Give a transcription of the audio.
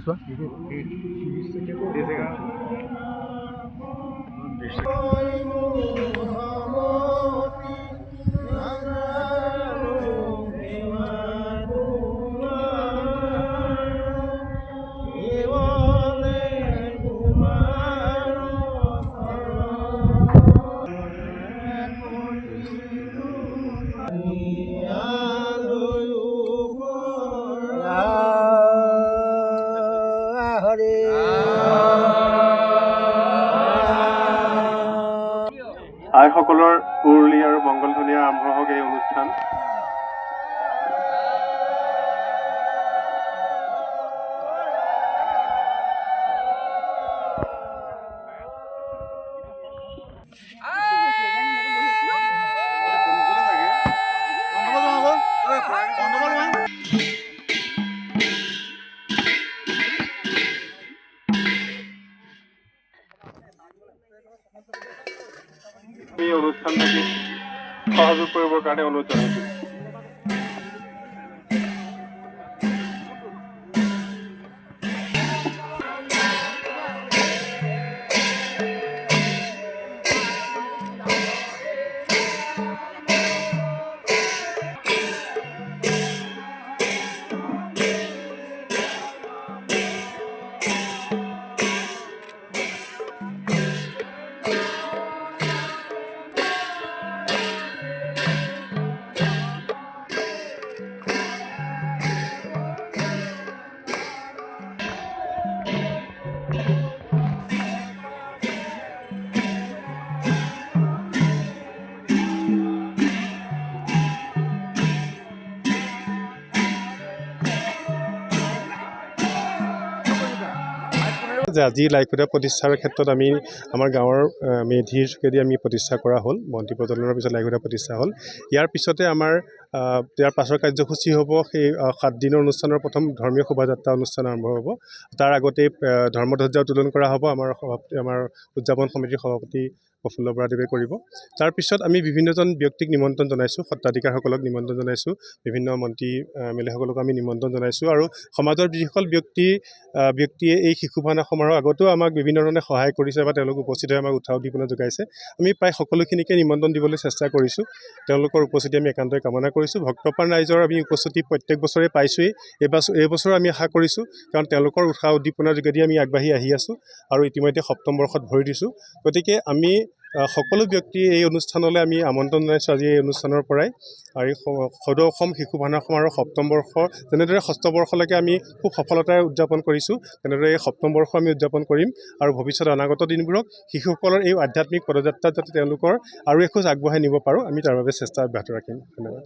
চোৱা আইসকলৰ উৰুলি আৰু মংগল ধ্বনিৰে আৰম্ভ হওক এই অনুষ্ঠান। এই অনুষ্ঠানটি সহযোগ কৰিবৰ কাৰণে অনুৰোধ জনাইছোঁ। আজি লাইখুটা প্ৰতিষ্ঠাৰ ক্ষেত্ৰত আমি আমাৰ গাঁৱৰ মেধিৰ যোগেদি আমি প্ৰতিষ্ঠা কৰা হ'ল। মন্ত্ৰী প্ৰজন্মৰ পিছত লাইখুটা প্ৰতিষ্ঠা হ'ল। ইয়াৰ পিছতে আমাৰ ইয়াৰ পাছৰ কাৰ্যসূচী হ'ব সেই 7 দিনৰ অনুষ্ঠানৰ প্ৰথম ধৰ্মীয় শোভাযাত্ৰা অনুষ্ঠান আৰম্ভ হ'ব। তাৰ আগতেই ধৰ্মধ্বজা উত্তোলন কৰা হ'ব। আমাৰ উদযাপন সমিতিৰ সভাপতি প্ৰফুল্ল বৰাদেৱে কৰিব। তাৰপিছত আমি বিভিন্নজন ব্যক্তিক নিমন্ত্ৰণ জনাইছোঁ, সত্ৰাধিকাৰসকলক নিমন্ত্ৰণ জনাইছোঁ, বিভিন্ন মন্ত্ৰী এমেলেসকলক আমি নিমন্ত্ৰণ জনাইছোঁ আৰু সমাজৰ যিসকল ব্যক্তিয়ে এই শিশু ভাওনা সমাৰোহ আগতেও আমাক বিভিন্ন ধৰণে সহায় কৰিছে বা তেওঁলোক উপস্থিত হৈ আমাক উৎসাহ উদ্দীপনা যোগাইছে। আমি প্ৰায় সকলোখিনিকে নিমন্ত্ৰণ দিবলৈ চেষ্টা কৰিছোঁ। তেওঁলোকৰ উপস্থিতি আমি একান্তই কামনা কৰিছোঁ। ভক্তপ্ৰাণ ৰাইজৰ আমি উপস্থিতি প্ৰত্যেক বছৰে পাইছোঁৱেই। এইবছৰ আমি আশা কৰিছোঁ, কাৰণ তেওঁলোকৰ উৎসাহ উদ্দীপনাৰ যোগেদি আমি আগবাঢ়ি আহি আছোঁ আৰু ইতিমধ্যে 7ম বৰ্ষত ভৰি দিছোঁ। গতিকে আমি সকলো ব্যক্তি এই অনুষ্ঠানলৈ আমি আমন্ত্ৰণ জনাইছোঁ আজি এই অনুষ্ঠানৰ পৰাই। আৰু সদৌ অসম শিশু ভাওনা সমাৰোহ 7ম বৰ্ষ যেনেদৰে 6ষ্ঠ বৰ্ষলৈকে আমি খুব সফলতাৰে উদযাপন কৰিছোঁ, তেনেদৰে এই 7ম বৰ্ষ আমি উদযাপন কৰিম আৰু ভৱিষ্যত অনাগত দিনবোৰত শিশুসকলৰ এই আধ্যাত্মিক পদযাত্ৰাত যাতে তেওঁলোকৰ আৰু এখোজ আগবঢ়াই নিব পাৰোঁ, আমি তাৰ বাবে চেষ্টা অব্যাহত ৰাখিম। ধন্যবাদ।